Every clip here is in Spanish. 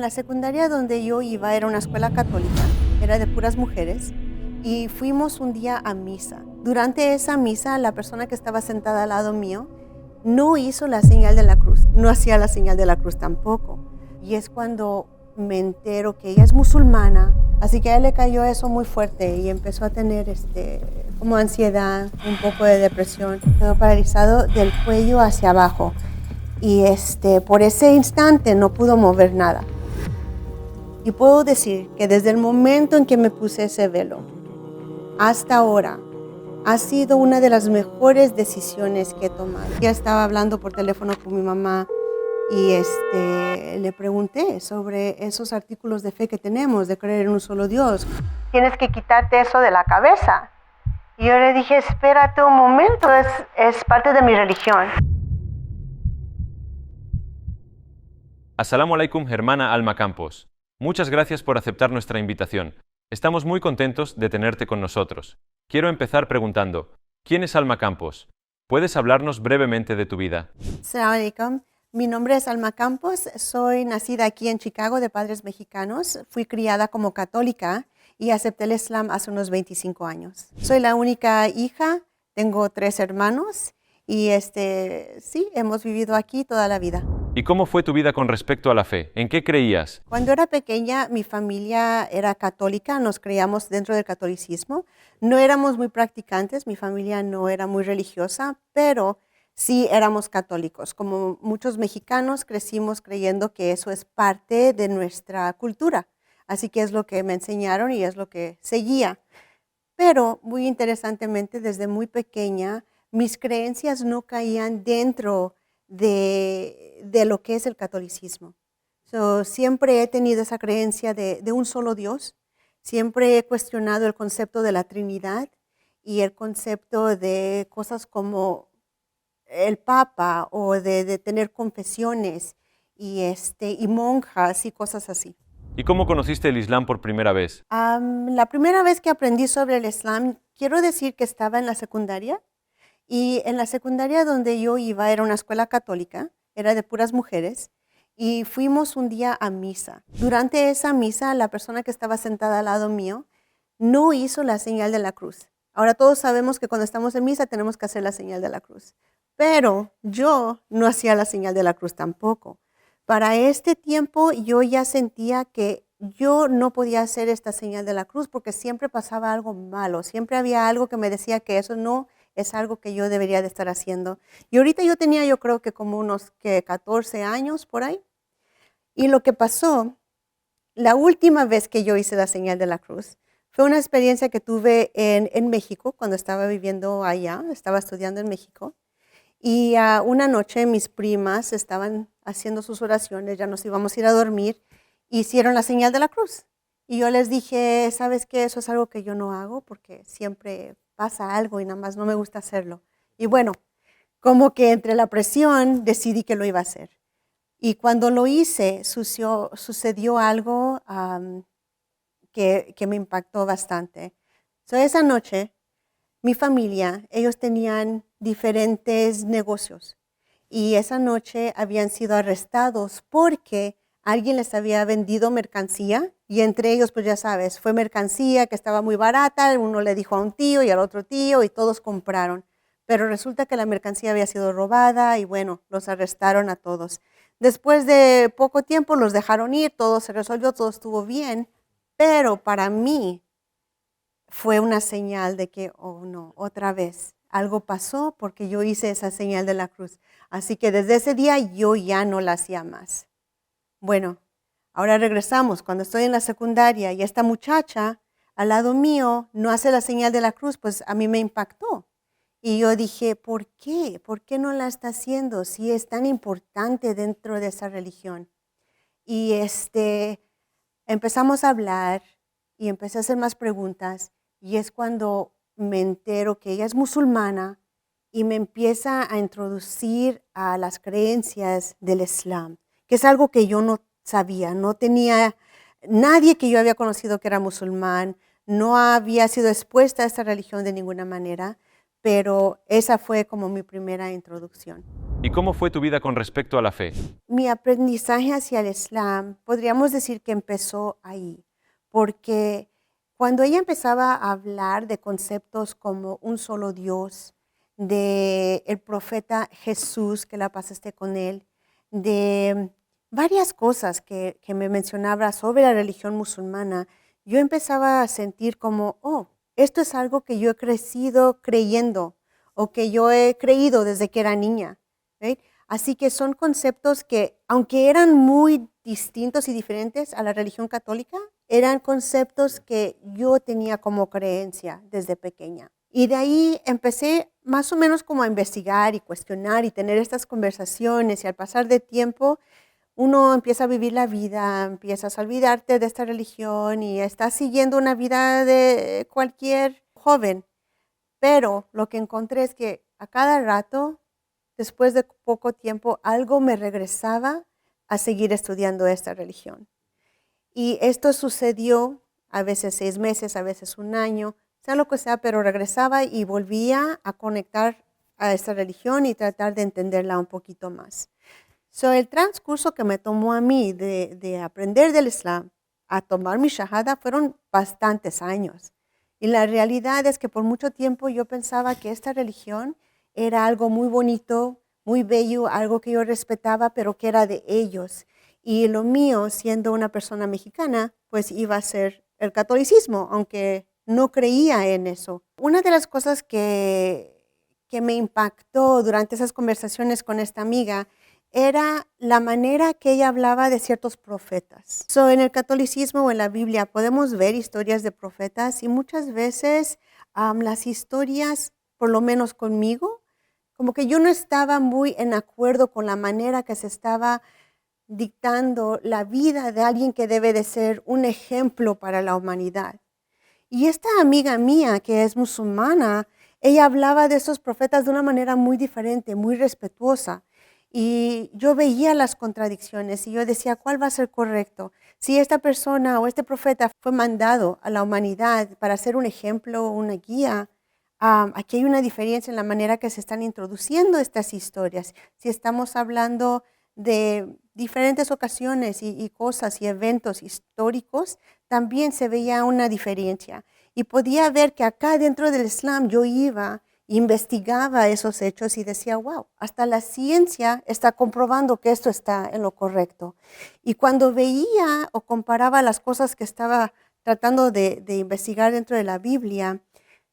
la secundaria donde yo iba era una escuela católica, era de puras mujeres, y fuimos un día a misa. Durante esa misa, la persona que estaba sentada al lado mío no hizo la señal de la cruz, no hacía la señal de la cruz tampoco. Y es cuando me entero que ella es musulmana, así que a él le cayó eso muy fuerte y empezó a tener como ansiedad, un poco de depresión, quedó paralizado del cuello hacia abajo. Y por ese instante no pudo mover nada. Y puedo decir que desde el momento en que me puse ese velo hasta ahora ha sido una de las mejores decisiones que he tomado. Ya estaba hablando por teléfono con mi mamá y le pregunté sobre esos artículos de fe que tenemos, de creer en un solo Dios. Tienes que quitarte eso de la cabeza. Y yo le dije, espérate un momento, es parte de mi religión. As-salamu alaykum, hermana Alma Campos. Muchas gracias por aceptar nuestra invitación. Estamos muy contentos de tenerte con nosotros. Quiero empezar preguntando, ¿quién es Alma Campos? ¿Puedes hablarnos brevemente de tu vida? Assalamu alaikum. Mi nombre es Alma Campos. Soy nacida aquí en Chicago de padres mexicanos. Fui criada como católica y acepté el Islam hace unos 25 años. Soy la única hija, tengo 3 hermanos y sí, hemos vivido aquí toda la vida. ¿Y cómo fue tu vida con respecto a la fe? ¿En qué creías? Cuando era pequeña, mi familia era católica, nos creíamos dentro del catolicismo. No éramos muy practicantes, mi familia no era muy religiosa, pero sí éramos católicos. Como muchos mexicanos, crecimos creyendo que eso es parte de nuestra cultura. Así que es lo que me enseñaron y es lo que seguía. Pero muy interesantemente, desde muy pequeña, mis creencias no caían dentro de lo que es el catolicismo. Siempre he tenido esa creencia de un solo Dios. Siempre he cuestionado el concepto de la Trinidad y el concepto de cosas como el Papa o de tener confesiones y monjas y cosas así. ¿Y cómo conociste el Islam por primera vez? La primera vez que aprendí sobre el Islam, quiero decir que estaba en la secundaria. Y en la secundaria donde yo iba era una escuela católica, era de puras mujeres, y fuimos un día a misa. Durante esa misa, la persona que estaba sentada al lado mío no hizo la señal de la cruz. Ahora todos sabemos que cuando estamos en misa tenemos que hacer la señal de la cruz, pero yo no hacía la señal de la cruz tampoco. Para este tiempo yo ya sentía que yo no podía hacer esta señal de la cruz porque siempre pasaba algo malo, siempre había algo que me decía que eso no es algo que yo debería de estar haciendo. Y ahorita yo tenía, yo creo que como unos 14 años por ahí. Y lo que pasó, la última vez que yo hice la señal de la cruz, fue una experiencia que tuve en México, cuando estaba viviendo allá, estaba estudiando en México. Y una noche mis primas estaban haciendo sus oraciones, ya nos íbamos a ir a dormir, hicieron la señal de la cruz. Y yo les dije, ¿sabes qué? Eso es algo que yo no hago porque siempre pasa algo y nada más no me gusta hacerlo. Y bueno, como que entre la presión decidí que lo iba a hacer. Y cuando lo hice, sucedió algo que me impactó bastante. Esa noche, mi familia, ellos tenían diferentes negocios y esa noche habían sido arrestados porque alguien les había vendido mercancía y entre ellos, pues ya sabes, fue mercancía que estaba muy barata, uno le dijo a un tío y al otro tío y todos compraron. Pero resulta que la mercancía había sido robada y bueno, los arrestaron a todos. Después de poco tiempo los dejaron ir, todo se resolvió, todo estuvo bien, pero para mí fue una señal de que, oh no, otra vez, algo pasó porque yo hice esa señal de la cruz. Así que desde ese día yo ya no la hacía más. Bueno, ahora regresamos. Cuando estoy en la secundaria y esta muchacha al lado mío no hace la señal de la cruz, pues a mí me impactó. Y yo dije, ¿por qué? ¿Por qué no la está haciendo si es tan importante dentro de esa religión? Y empezamos a hablar y empecé a hacer más preguntas y es cuando me entero que ella es musulmana y me empieza a introducir a las creencias del Islam, que es algo que yo no sabía, no tenía nadie que yo había conocido que era musulmán, no había sido expuesta a esta religión de ninguna manera, pero esa fue como mi primera introducción. ¿Y cómo fue tu vida con respecto a la fe? Mi aprendizaje hacia el Islam, podríamos decir que empezó ahí, porque cuando ella empezaba a hablar de conceptos como un solo Dios, de el profeta Jesús, que la paz esté con él, de varias cosas que me mencionaba sobre la religión musulmana, yo empezaba a sentir como, oh, esto es algo que yo he crecido creyendo o que yo he creído desde que era niña. ¿Right? Así que son conceptos que, aunque eran muy distintos y diferentes a la religión católica, eran conceptos que yo tenía como creencia desde pequeña. Y de ahí empecé más o menos como a investigar y cuestionar y tener estas conversaciones, y al pasar de tiempo uno empieza a vivir la vida, empiezas a olvidarte de esta religión y estás siguiendo una vida de cualquier joven. Pero lo que encontré es que a cada rato, después de poco tiempo, algo me regresaba a seguir estudiando esta religión. Y esto sucedió a veces 6 meses, a veces un año, sea lo que sea, pero regresaba y volvía a conectar a esta religión y tratar de entenderla un poquito más. El transcurso que me tomó a mí de aprender del Islam a tomar mi shahada fueron bastantes años. Y la realidad es que por mucho tiempo yo pensaba que esta religión era algo muy bonito, muy bello, algo que yo respetaba, pero que era de ellos. Y lo mío, siendo una persona mexicana, pues iba a ser el catolicismo, aunque no creía en eso. Una de las cosas que me impactó durante esas conversaciones con esta amiga era la manera que ella hablaba de ciertos profetas. En el catolicismo o en la Biblia podemos ver historias de profetas y muchas veces las historias, por lo menos conmigo, como que yo no estaba muy en acuerdo con la manera que se estaba dictando la vida de alguien que debe de ser un ejemplo para la humanidad. Y esta amiga mía, que es musulmana, ella hablaba de esos profetas de una manera muy diferente, muy respetuosa. Y yo veía las contradicciones y yo decía, ¿cuál va a ser correcto? Si esta persona o este profeta fue mandado a la humanidad para ser un ejemplo, una guía, aquí hay una diferencia en la manera que se están introduciendo estas historias. Si estamos hablando de diferentes ocasiones y cosas y eventos históricos, también se veía una diferencia. Y podía ver que acá dentro del Islam yo iba, investigaba esos hechos y decía, wow, hasta la ciencia está comprobando que esto está en lo correcto. Y cuando veía o comparaba las cosas que estaba tratando de investigar dentro de la Biblia,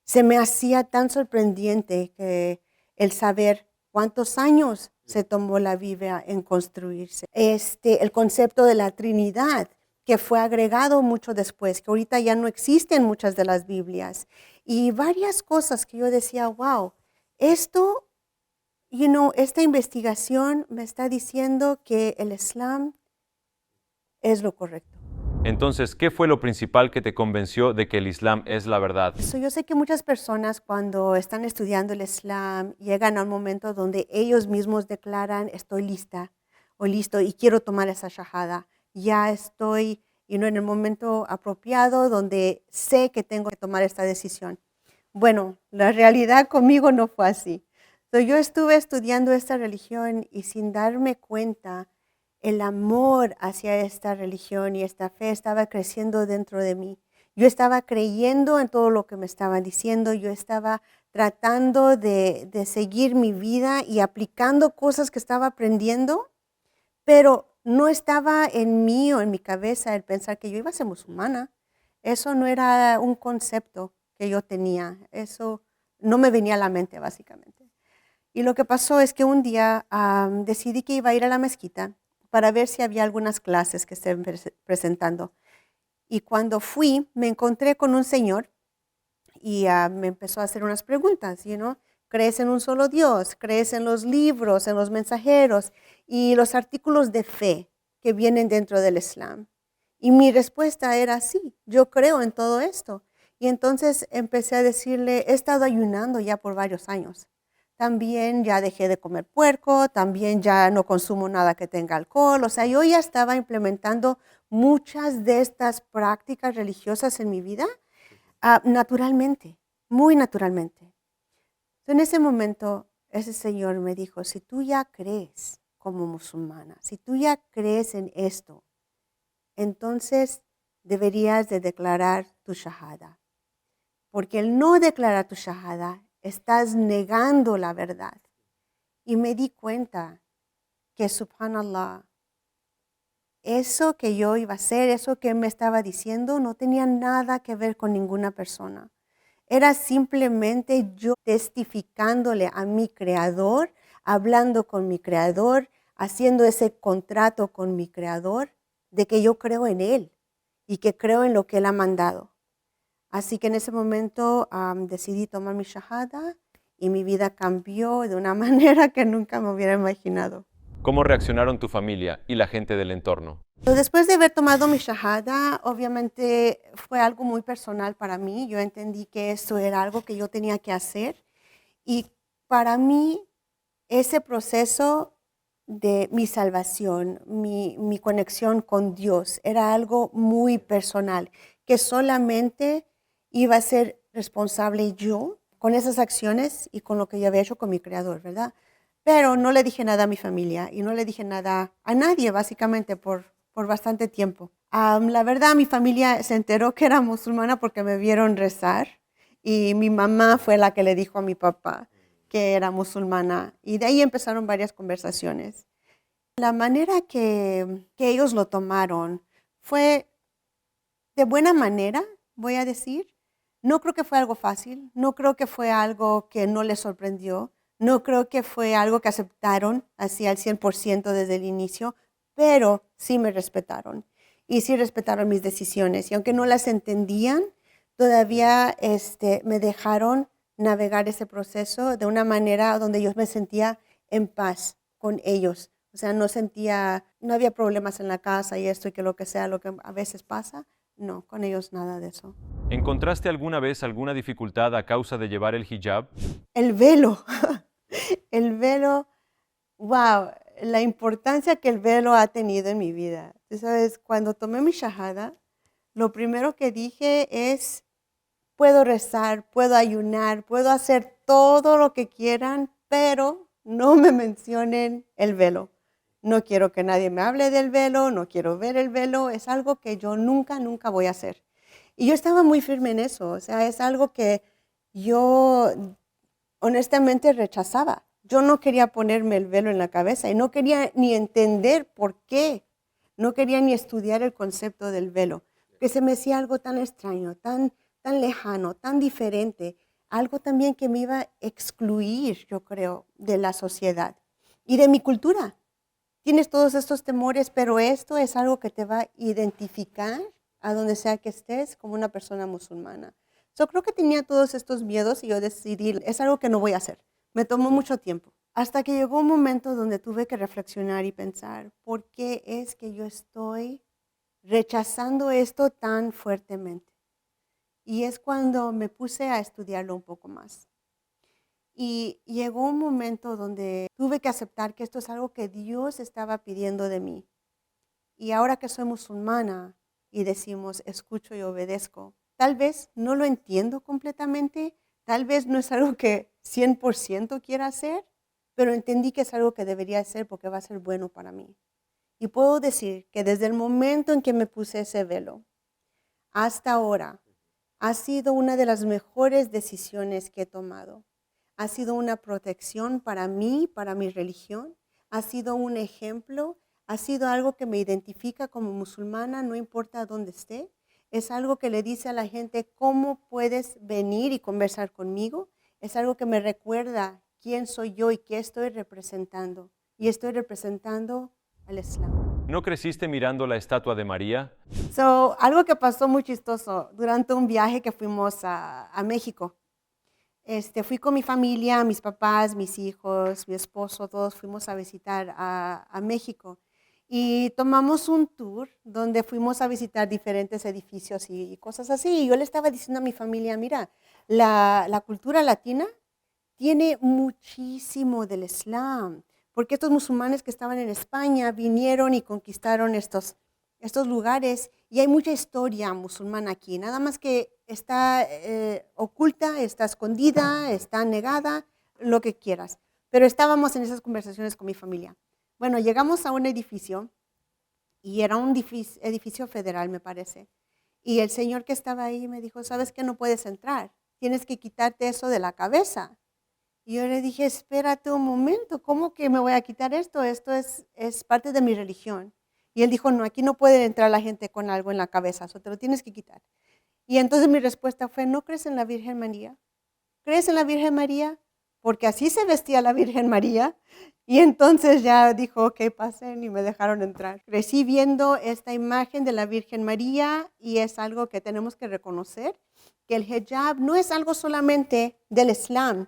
se me hacía tan sorprendente que el saber cuántos años se tomó la Biblia en construirse. El concepto de la Trinidad, que fue agregado mucho después, que ahorita ya no existen muchas de las Biblias. Y varias cosas que yo decía, wow, esto, esta investigación me está diciendo que el Islam es lo correcto. Entonces, ¿qué fue lo principal que te convenció de que el Islam es la verdad? Yo sé que muchas personas cuando están estudiando el Islam llegan a un momento donde ellos mismos declaran, estoy lista o listo y quiero tomar esa shahada. Ya estoy en el momento apropiado donde sé que tengo que tomar esta decisión. Bueno, la realidad conmigo no fue así. Yo estuve estudiando esta religión y sin darme cuenta, el amor hacia esta religión y esta fe estaba creciendo dentro de mí. Yo estaba creyendo en todo lo que me estaban diciendo, yo estaba tratando de seguir mi vida y aplicando cosas que estaba aprendiendo, pero no estaba en mí o en mi cabeza el pensar que yo iba a ser musulmana. Eso no era un concepto que yo tenía, eso no me venía a la mente básicamente. Y lo que pasó es que un día decidí que iba a ir a la mezquita para ver si había algunas clases que estaban presentando. Y cuando fui, me encontré con un señor y me empezó a hacer unas preguntas, ¿crees en un solo Dios? ¿Crees en los libros, en los mensajeros y los artículos de fe que vienen dentro del Islam? Y mi respuesta era sí, yo creo en todo esto. Y entonces empecé a decirle, he estado ayunando ya por varios años. También ya dejé de comer puerco, también ya no consumo nada que tenga alcohol. O sea, yo ya estaba implementando muchas de estas prácticas religiosas en mi vida naturalmente, muy naturalmente. En ese momento ese Señor me dijo, si tú ya crees como musulmana, si tú ya crees en esto, entonces deberías de declarar tu shahada. Porque el no declarar tu shahada, estás negando la verdad. Y me di cuenta que, subhanallah, eso que yo iba a hacer, eso que me estaba diciendo, no tenía nada que ver con ninguna persona. Era simplemente yo testificándole a mi creador, hablando con mi creador, haciendo ese contrato con mi creador de que yo creo en él y que creo en lo que él ha mandado. Así que en ese momento decidí tomar mi shahada y mi vida cambió de una manera que nunca me hubiera imaginado. ¿Cómo reaccionaron tu familia y la gente del entorno? Después de haber tomado mi shahada, obviamente fue algo muy personal para mí. Yo entendí que eso era algo que yo tenía que hacer. Y para mí, ese proceso de mi salvación, mi conexión con Dios, era algo muy personal, que solamente iba a ser responsable yo con esas acciones y con lo que yo había hecho con mi creador, ¿verdad? Pero no le dije nada a mi familia y no le dije nada a nadie, básicamente, por bastante tiempo. La verdad, mi familia se enteró que era musulmana porque me vieron rezar y mi mamá fue la que le dijo a mi papá que era musulmana y de ahí empezaron varias conversaciones. La manera que ellos lo tomaron fue de buena manera, voy a decir. No creo que fue algo fácil, no creo que fue algo que no les sorprendió, no creo que fue algo que aceptaron así al 100% desde el inicio, pero sí me respetaron y sí respetaron mis decisiones. Y aunque no las entendían, todavía me dejaron navegar ese proceso de una manera donde yo me sentía en paz con ellos. O sea, no había problemas en la casa y esto y que lo que sea, lo que a veces pasa. No, con ellos nada de eso. ¿Encontraste alguna vez alguna dificultad a causa de llevar el hijab? El velo, el velo, wow, la importancia que el velo ha tenido en mi vida. Tú sabes, cuando tomé mi shahada, lo primero que dije es, puedo rezar, puedo ayunar, puedo hacer todo lo que quieran, pero no me mencionen el velo. No quiero que nadie me hable del velo, no quiero ver el velo, es algo que yo nunca, nunca voy a hacer. Y yo estaba muy firme en eso, o sea, es algo que yo honestamente rechazaba. Yo no quería ponerme el velo en la cabeza y no quería ni entender por qué. No quería ni estudiar el concepto del velo, que se me hacía algo tan extraño, tan lejano, tan diferente, algo también que me iba a excluir, yo creo, de la sociedad y de mi cultura. Tienes todos estos temores, pero esto es algo que te va a identificar a donde sea que estés como una persona musulmana. Yo creo que tenía todos estos miedos y yo decidí, es algo que no voy a hacer. Me tomó mucho tiempo, hasta que llegó un momento donde tuve que reflexionar y pensar, ¿por qué es que yo estoy rechazando esto tan fuertemente? Y es cuando me puse a estudiarlo un poco más. Y llegó un momento donde tuve que aceptar que esto es algo que Dios estaba pidiendo de mí. Y ahora que soy musulmana y decimos, escucho y obedezco, tal vez no lo entiendo completamente, tal vez no es algo que 100% quiera hacer, pero entendí que es algo que debería hacer porque va a ser bueno para mí. Y puedo decir que desde el momento en que me puse ese velo hasta ahora, ha sido una de las mejores decisiones que he tomado. Ha sido una protección para mí, para mi religión. Ha sido un ejemplo. Ha sido algo que me identifica como musulmana, no importa dónde esté. Es algo que le dice a la gente cómo puedes venir y conversar conmigo. Es algo que me recuerda quién soy yo y qué estoy representando. Y estoy representando al Islam. ¿No creciste mirando la estatua de María? Algo que pasó muy chistoso durante un viaje que fuimos a México. Fui con mi familia, mis papás, mis hijos, mi esposo, todos fuimos a visitar a México. Y tomamos un tour donde fuimos a visitar diferentes edificios y cosas así. Y yo le estaba diciendo a mi familia, mira, la cultura latina tiene muchísimo del Islam, porque estos musulmanes que estaban en España vinieron y conquistaron estos lugares y hay mucha historia musulmana aquí, nada más que está oculta, está escondida, está negada, lo que quieras. Pero estábamos en esas conversaciones con mi familia. Bueno, llegamos a un edificio y era un edificio federal, me parece. Y el señor que estaba ahí me dijo, ¿sabes qué? No puedes entrar. Tienes que quitarte eso de la cabeza. Y yo le dije, espérate un momento, ¿cómo que me voy a quitar esto? Esto es parte de mi religión. Y él dijo, no, aquí no puede entrar la gente con algo en la cabeza, eso te lo tienes que quitar. Y entonces mi respuesta fue, ¿no crees en la Virgen María? ¿Crees en la Virgen María? Porque así se vestía la Virgen María. Y entonces ya dijo, ok, pasen y me dejaron entrar. Crecí viendo esta imagen de la Virgen María y es algo que tenemos que reconocer, que el hijab no es algo solamente del Islam,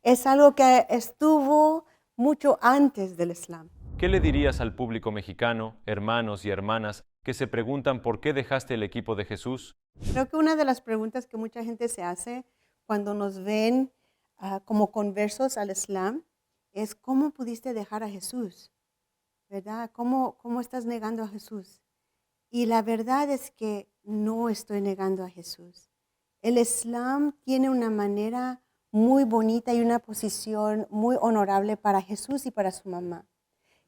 es algo que estuvo mucho antes del Islam. ¿Qué le dirías al público mexicano, hermanos y hermanas, que se preguntan por qué dejaste el equipo de Jesús? Creo que una de las preguntas que mucha gente se hace cuando nos ven como conversos al Islam es ¿cómo pudiste dejar a Jesús? ¿Verdad? ¿Cómo estás negando a Jesús? Y la verdad es que no estoy negando a Jesús. El Islam tiene una manera muy bonita y una posición muy honorable para Jesús y para su mamá.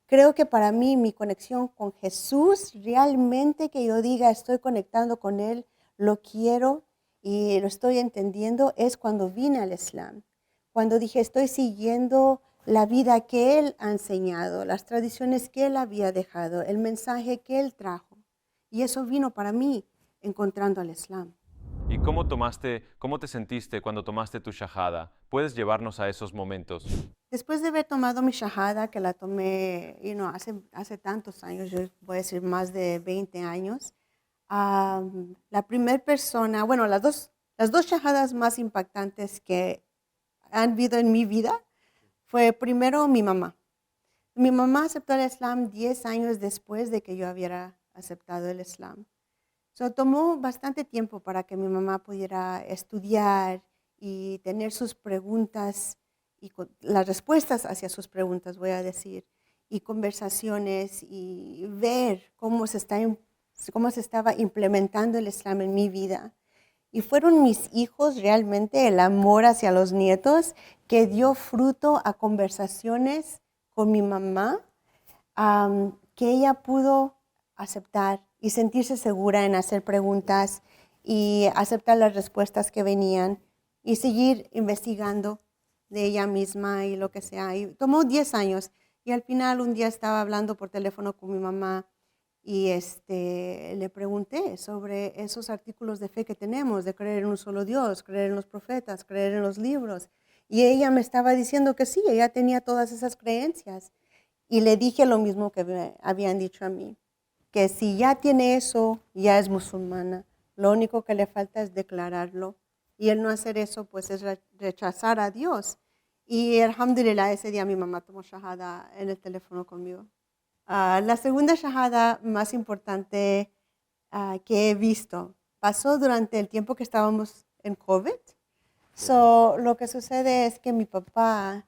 Creo que para mí mi conexión con Jesús, realmente que yo diga estoy conectando con Él, lo quiero y lo estoy entendiendo, es cuando vine al Islam. Cuando dije estoy siguiendo la vida que Él ha enseñado, las tradiciones que Él había dejado, el mensaje que Él trajo. Y eso vino para mí encontrando al Islam. ¿Y cómo te sentiste cuando tomaste tu shahada? ¿Puedes llevarnos a esos momentos? Después de haber tomado mi shahada, que la tomé hace tantos años, yo voy a decir más de 20 años, la primera persona, bueno, las dos shahadas más impactantes que han habido en mi vida fue primero mi mamá. Mi mamá aceptó el Islam 10 años después de que yo hubiera aceptado el Islam. Tomó bastante tiempo para que mi mamá pudiera estudiar y tener sus preguntas y las respuestas hacia sus preguntas, voy a decir, y conversaciones y ver cómo se estaba implementando el Islam en mi vida. Y fueron mis hijos realmente el amor hacia los nietos que dio fruto a conversaciones con mi mamá, que ella pudo aceptar y sentirse segura en hacer preguntas y aceptar las respuestas que venían y seguir investigando de ella misma y lo que sea. Y tomó 10 años y al final un día estaba hablando por teléfono con mi mamá y le pregunté sobre esos artículos de fe que tenemos, de creer en un solo Dios, creer en los profetas, creer en los libros. Y ella me estaba diciendo que sí, ella tenía todas esas creencias. Y le dije lo mismo que me habían dicho a mí, que si ya tiene eso, ya es musulmana. Lo único que le falta es declararlo. Y el no hacer eso, pues es rechazar a Dios. Y alhamdulillah, ese día mi mamá tomó shahada en el teléfono conmigo. La segunda shahada más importante que he visto pasó durante el tiempo que estábamos en COVID. Lo que sucede es que mi papá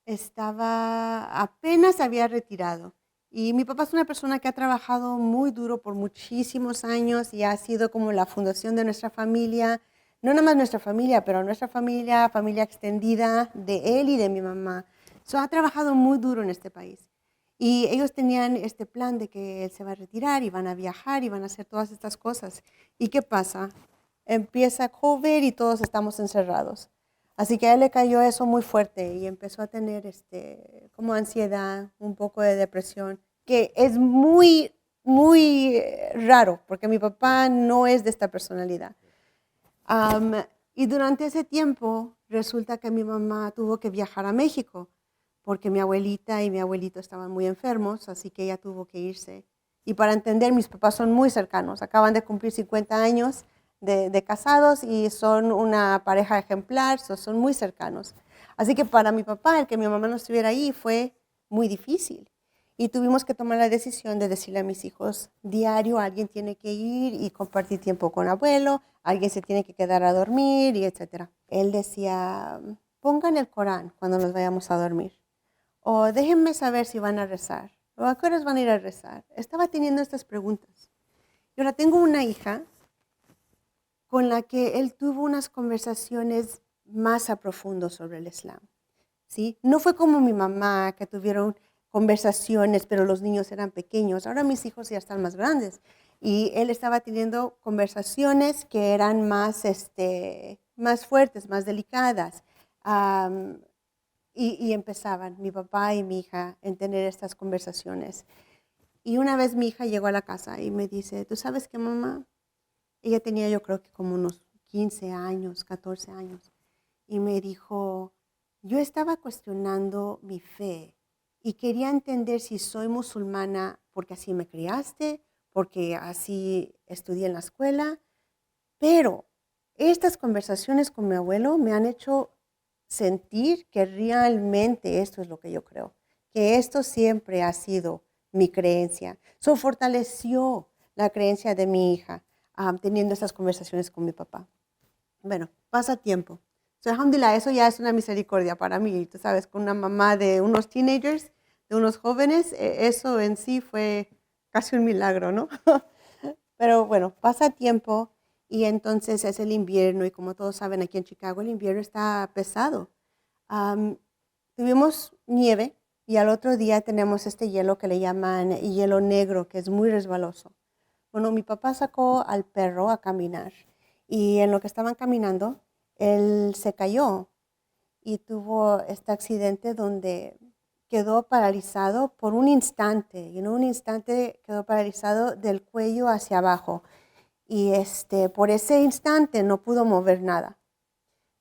apenas había retirado. Y mi papá es una persona que ha trabajado muy duro por muchísimos años y ha sido como la fundación de nuestra familia. No nada más nuestra familia, pero nuestra familia, familia extendida de él y de mi mamá. Ha trabajado muy duro en este país. Y ellos tenían este plan de que él se va a retirar y van a viajar y van a hacer todas estas cosas. ¿Y qué pasa? Empieza COVID y todos estamos encerrados. Así que a él le cayó eso muy fuerte y empezó a tener como ansiedad, un poco de depresión, que es muy, muy raro, porque mi papá no es de esta personalidad. Y durante ese tiempo resulta que mi mamá tuvo que viajar a México, porque mi abuelita y mi abuelito estaban muy enfermos, así que ella tuvo que irse. Y para entender, mis papás son muy cercanos, acaban de cumplir 50 años de casados y son una pareja ejemplar, son muy cercanos. Así que para mi papá, el que mi mamá no estuviera ahí fue muy difícil. Y tuvimos que tomar la decisión de decirle a mis hijos, diario alguien tiene que ir y compartir tiempo con abuelo, alguien se tiene que quedar a dormir, y etc. Él decía, pongan el Corán cuando nos vayamos a dormir. O déjenme saber si van a rezar. O a qué horas van a ir a rezar. Estaba teniendo estas preguntas. Y ahora tengo una hija con la que él tuvo unas conversaciones más a profundo sobre el Islam. ¿sí? No fue como mi mamá, que tuvieron conversaciones, pero los niños eran pequeños. Ahora mis hijos ya están más grandes. Y él estaba teniendo conversaciones que eran más, más fuertes, más delicadas. Am, y empezaban mi papá y mi hija en tener estas conversaciones. Y una vez mi hija llegó a la casa y me dice, ¿tú sabes qué, mamá? Ella tenía yo creo que como unos 15 años, 14 años. Y me dijo, yo estaba cuestionando mi fe y quería entender si soy musulmana porque así me criaste, porque así estudié en la escuela, pero estas conversaciones con mi abuelo me han hecho sentir que realmente esto es lo que yo creo, que esto siempre ha sido mi creencia. Eso fortaleció la creencia de mi hija teniendo estas conversaciones con mi papá. Bueno, pasa tiempo. So, alhamdulillah, eso ya es una misericordia para mí. Tú sabes, con una mamá de unos teenagers, de unos jóvenes, eso en sí fue casi un milagro, ¿no? Pero bueno, pasa tiempo y entonces es el invierno y como todos saben, aquí en Chicago el invierno está pesado. Am, Tuvimos nieve y al otro día tenemos este hielo que le llaman hielo negro, que es muy resbaloso. Bueno, mi papá sacó al perro a caminar y en lo que estaban caminando, él se cayó y tuvo este accidente donde quedó paralizado por un instante, y en un instante quedó paralizado del cuello hacia abajo y por ese instante no pudo mover nada.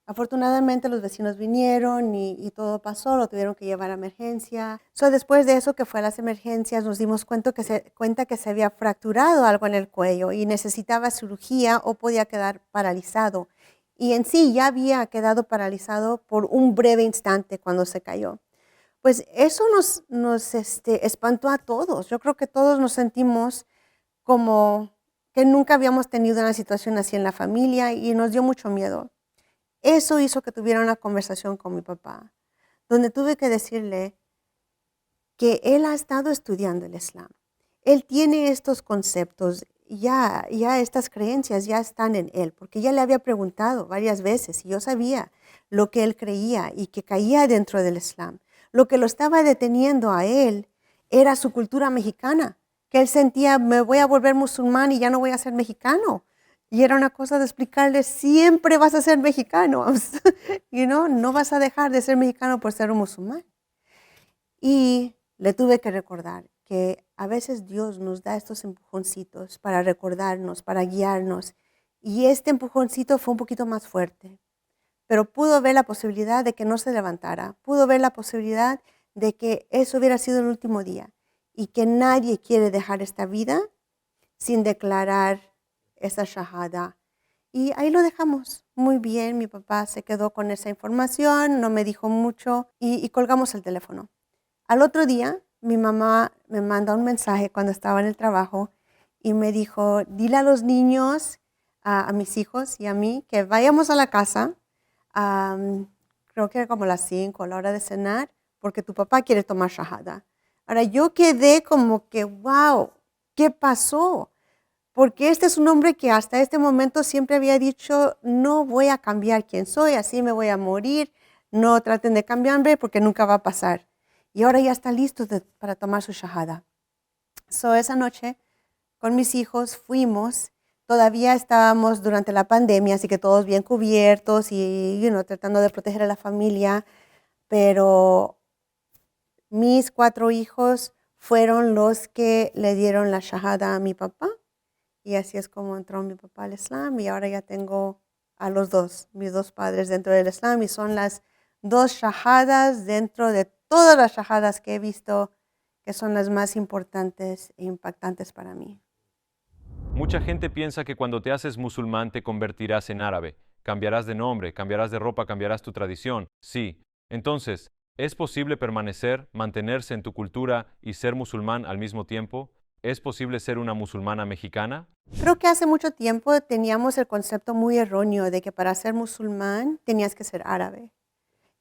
Afortunadamente los vecinos vinieron y todo pasó, lo tuvieron que llevar a emergencia. Después de eso que fue a las emergencias nos dimos cuenta que se había fracturado algo en el cuello y necesitaba cirugía o podía quedar paralizado. Y en sí ya había quedado paralizado por un breve instante cuando se cayó. Pues eso nos espantó a todos. Yo creo que todos nos sentimos como que nunca habíamos tenido una situación así en la familia y nos dio mucho miedo. Eso hizo que tuviera una conversación con mi papá, donde tuve que decirle que él ha estado estudiando el Islam. Él tiene estos conceptos, ya estas creencias ya están en él, porque ya le había preguntado varias veces y yo sabía lo que él creía y que caía dentro del Islam. Lo que lo estaba deteniendo a él era su cultura mexicana, que él sentía, me voy a volver musulmán y ya no voy a ser mexicano. Y era una cosa de explicarle, siempre vas a ser mexicano, no vas a dejar de ser mexicano por ser un musulmán. Y le tuve que recordar que a veces Dios nos da estos empujoncitos para recordarnos, para guiarnos. Y este empujoncito fue un poquito más fuerte, pero pudo ver la posibilidad de que no se levantara, pudo ver la posibilidad de que eso hubiera sido el último día y que nadie quiere dejar esta vida sin declarar esa shahada. Y ahí lo dejamos. Muy bien, mi papá se quedó con esa información, no me dijo mucho y colgamos el teléfono. Al otro día, mi mamá me manda un mensaje cuando estaba en el trabajo y me dijo, dile a los niños, a mis hijos y a mí, que vayamos a la casa, creo que era como las 5, a la hora de cenar, porque tu papá quiere tomar shahada. Ahora, yo quedé como que, wow, ¿qué pasó? Porque este es un hombre que hasta este momento siempre había dicho, no voy a cambiar quién soy, así me voy a morir, no traten de cambiarme porque nunca va a pasar. Y ahora ya está listo para tomar su shahada. Esa noche con mis hijos fuimos, todavía estábamos durante la pandemia, así que todos bien cubiertos y tratando de proteger a la familia, pero mis 4 hijos fueron los que le dieron la shahada a mi papá. Y así es como entró mi papá al Islam y ahora ya tengo a los dos, mis 2 padres dentro del Islam y son las 2 shahadas dentro de todas las shahadas que he visto que son las más importantes e impactantes para mí. Mucha gente piensa que cuando te haces musulmán te convertirás en árabe, cambiarás de nombre, cambiarás de ropa, cambiarás tu tradición. Sí. Entonces, ¿es posible permanecer, mantenerse en tu cultura y ser musulmán al mismo tiempo? ¿Es posible ser una musulmana mexicana? Creo que hace mucho tiempo teníamos el concepto muy erróneo de que para ser musulmán tenías que ser árabe.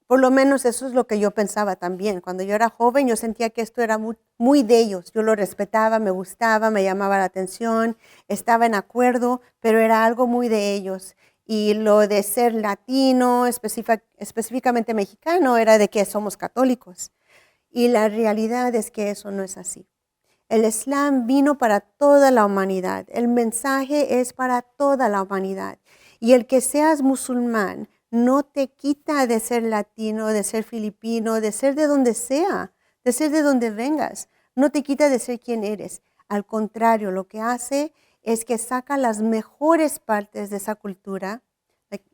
Por lo menos eso es lo que yo pensaba también. Cuando yo era joven, yo sentía que esto era muy de ellos. Yo lo respetaba, me gustaba, me llamaba la atención, estaba en acuerdo, pero era algo muy de ellos. Y lo de ser latino, específicamente mexicano, era de que somos católicos. Y la realidad es que eso no es así. El Islam vino para toda la humanidad. El mensaje es para toda la humanidad. Y el que seas musulmán no te quita de ser latino, de ser filipino, de ser de donde sea, de ser de donde vengas. No te quita de ser quien eres. Al contrario, lo que hace es que saca las mejores partes de esa cultura,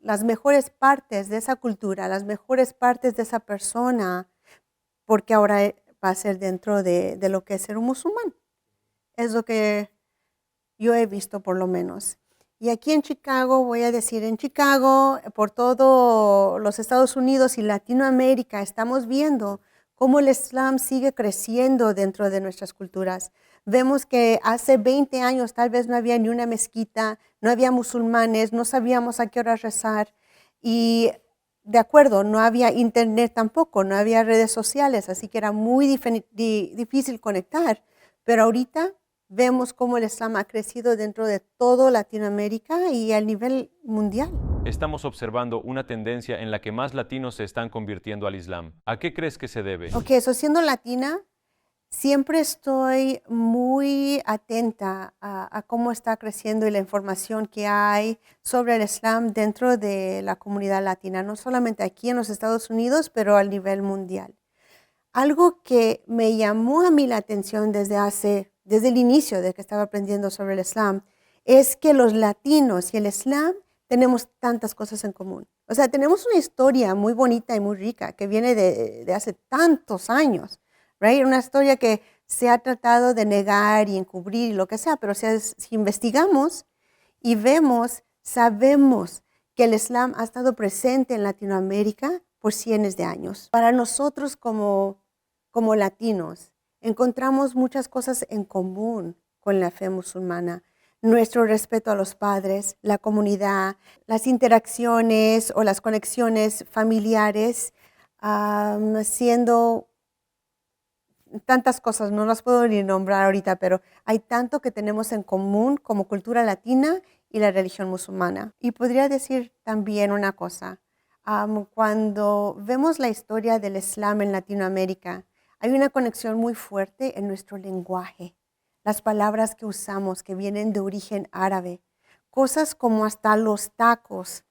las mejores partes de esa cultura, las mejores partes de esa persona, porque ahora va a ser dentro de lo que es ser un musulmán. Es lo que yo he visto por lo menos. Y aquí en Chicago, voy a decir, en Chicago, por todos los Estados Unidos y Latinoamérica, estamos viendo cómo el Islam sigue creciendo dentro de nuestras culturas. Vemos que hace 20 años tal vez no había ni una mezquita, no había musulmanes, no sabíamos a qué hora rezar. Y de acuerdo, no había internet tampoco, no había redes sociales, así que era muy difícil conectar. Pero ahorita vemos cómo el Islam ha crecido dentro de toda Latinoamérica y a nivel mundial. Estamos observando una tendencia en la que más latinos se están convirtiendo al Islam. ¿A qué crees que se debe? Ok, siendo latina, siempre estoy muy atenta a cómo está creciendo y la información que hay sobre el Islam dentro de la comunidad latina, no solamente aquí en los Estados Unidos, pero a nivel mundial. Algo que me llamó a mí la atención desde el inicio de que estaba aprendiendo sobre el Islam, es que los latinos y el Islam tenemos tantas cosas en común. O sea, tenemos una historia muy bonita y muy rica que viene de hace tantos años, right? Una historia que se ha tratado de negar y encubrir y lo que sea, pero si investigamos y vemos, sabemos que el Islam ha estado presente en Latinoamérica por cientos de años. Para nosotros como latinos, encontramos muchas cosas en común con la fe musulmana. Nuestro respeto a los padres, la comunidad, las interacciones o las conexiones familiares, siendo tantas cosas, no las puedo ni nombrar ahorita, pero hay tanto que tenemos en común como cultura latina y la religión musulmana. Y podría decir también una cosa, cuando vemos la historia del Islam en Latinoamérica, hay una conexión muy fuerte en nuestro lenguaje. Las palabras que usamos que vienen de origen árabe, cosas como hasta los tacos,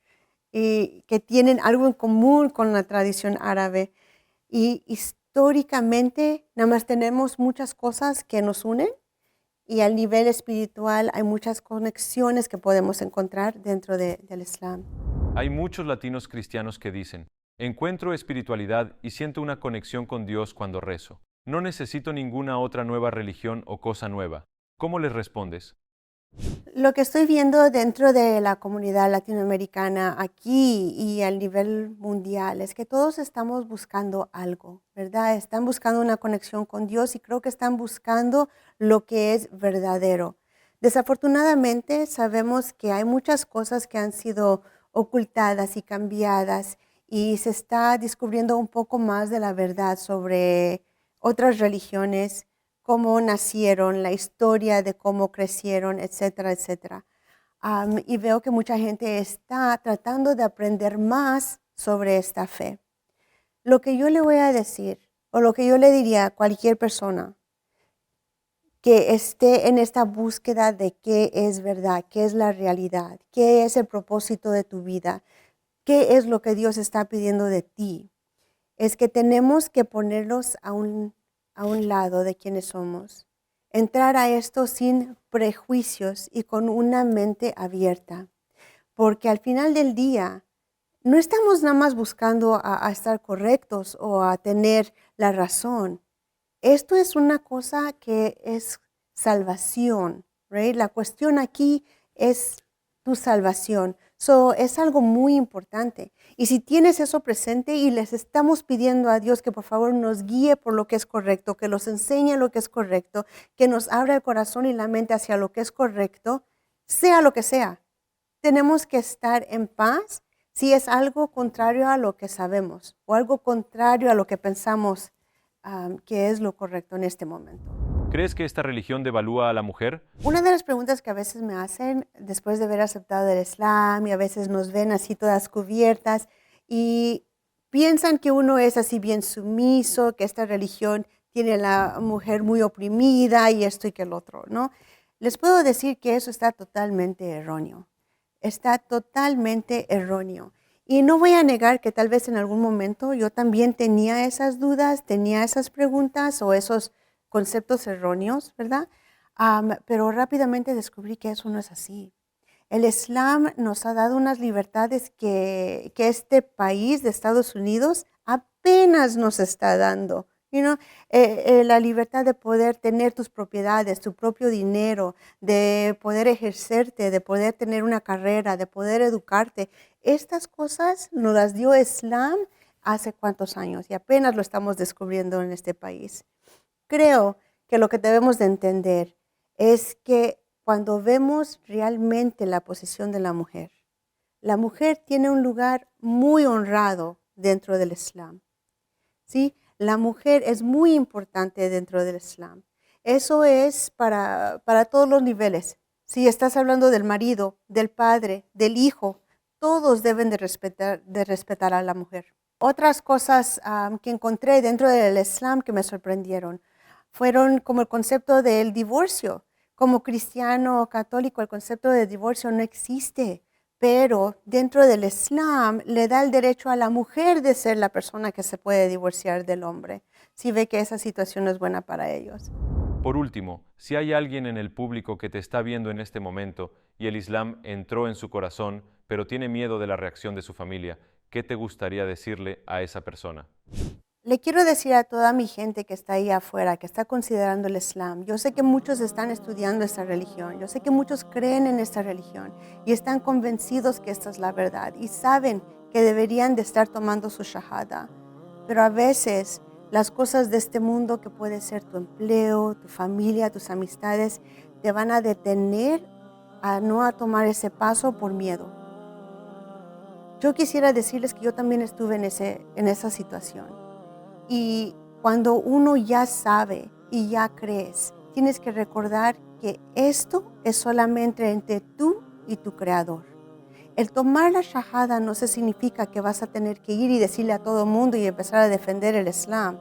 que tienen algo en común con la tradición árabe. Y históricamente, nada más tenemos muchas cosas que nos unen y al nivel espiritual hay muchas conexiones que podemos encontrar dentro del Islam. Hay muchos latinos cristianos que dicen, encuentro espiritualidad y siento una conexión con Dios cuando rezo. No necesito ninguna otra nueva religión o cosa nueva. ¿Cómo les respondes? Lo que estoy viendo dentro de la comunidad latinoamericana aquí y al nivel mundial es que todos estamos buscando algo, ¿verdad? Están buscando una conexión con Dios y creo que están buscando lo que es verdadero. Desafortunadamente sabemos que hay muchas cosas que han sido ocultadas y cambiadas y se está descubriendo un poco más de la verdad sobre otras religiones, cómo nacieron, la historia de cómo crecieron, etcétera, etcétera. Y veo que mucha gente está tratando de aprender más sobre esta fe. Lo que yo le voy a decir, o lo que yo le diría a cualquier persona que esté en esta búsqueda de qué es verdad, qué es la realidad, qué es el propósito de tu vida, qué es lo que Dios está pidiendo de ti, es que tenemos que ponerlos a un lado de quienes somos. Entrar a esto sin prejuicios y con una mente abierta. Porque al final del día, no estamos nada más buscando a estar correctos o a tener la razón. Esto es una cosa que es salvación, right? La cuestión aquí es tu salvación. Es algo muy importante. Y si tienes eso presente y les estamos pidiendo a Dios que por favor nos guíe por lo que es correcto, que nos enseñe lo que es correcto, que nos abra el corazón y la mente hacia lo que es correcto, sea lo que sea, tenemos que estar en paz si es algo contrario a lo que sabemos o algo contrario a lo que pensamos que es lo correcto en este momento. ¿Crees que esta religión devalúa a la mujer? Una de las preguntas que a veces me hacen después de haber aceptado el Islam y a veces nos ven así todas cubiertas y piensan que uno es así bien sumiso, que esta religión tiene a la mujer muy oprimida y esto y que el otro, ¿no? Les puedo decir que eso está totalmente erróneo. Está totalmente erróneo. Y no voy a negar que tal vez en algún momento yo también tenía esas dudas, tenía esas preguntas o esos conceptos erróneos, ¿verdad? Pero rápidamente descubrí que eso no es así. El Islam nos ha dado unas libertades que este país de Estados Unidos apenas nos está dando. La libertad de poder tener tus propiedades, tu propio dinero, de poder ejercerte, de poder tener una carrera, de poder educarte. Estas cosas nos las dio Islam hace cuántos años y apenas lo estamos descubriendo en este país. Creo que lo que debemos de entender es que cuando vemos realmente la posición de la mujer tiene un lugar muy honrado dentro del Islam. ¿Sí? La mujer es muy importante dentro del Islam. Eso es para todos los niveles. Si estás hablando del marido, del padre, del hijo, todos deben de respetar a la mujer. Otras cosas que encontré dentro del Islam que me sorprendieron fueron como el concepto del divorcio. Como cristiano o católico, el concepto de divorcio no existe, pero dentro del Islam le da el derecho a la mujer de ser la persona que se puede divorciar del hombre, si ve que esa situación no es buena para ellos. Por último, si hay alguien en el público que te está viendo en este momento y el Islam entró en su corazón, pero tiene miedo de la reacción de su familia, ¿qué te gustaría decirle a esa persona? Le quiero decir a toda mi gente que está ahí afuera, que está considerando el Islam, yo sé que muchos están estudiando esta religión, yo sé que muchos creen en esta religión y están convencidos que esta es la verdad y saben que deberían de estar tomando su shahada, pero a veces las cosas de este mundo, que puede ser tu empleo, tu familia, tus amistades, te van a detener a no tomar ese paso por miedo. Yo quisiera decirles que yo también estuve en esa situación. Y cuando uno ya sabe y ya crees, tienes que recordar que esto es solamente entre tú y tu Creador. El tomar la shahada no se significa que vas a tener que ir y decirle a todo el mundo y empezar a defender el Islam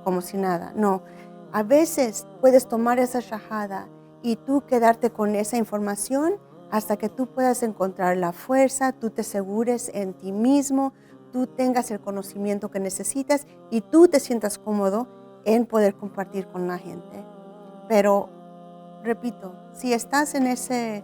como si nada. No, a veces puedes tomar esa shahada y tú quedarte con esa información hasta que tú puedas encontrar la fuerza, tú te asegures en ti mismo, tú tengas el conocimiento que necesitas y tú te sientas cómodo en poder compartir con la gente. Pero, repito, si estás en ese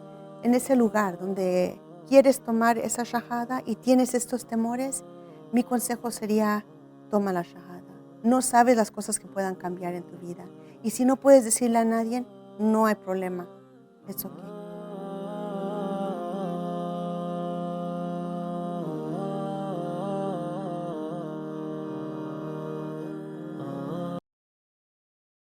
lugar donde quieres tomar esa shahada y tienes estos temores, mi consejo sería: toma la shahada. No sabes las cosas que puedan cambiar en tu vida. Y si no puedes decirle a nadie, no hay problema. Es ok.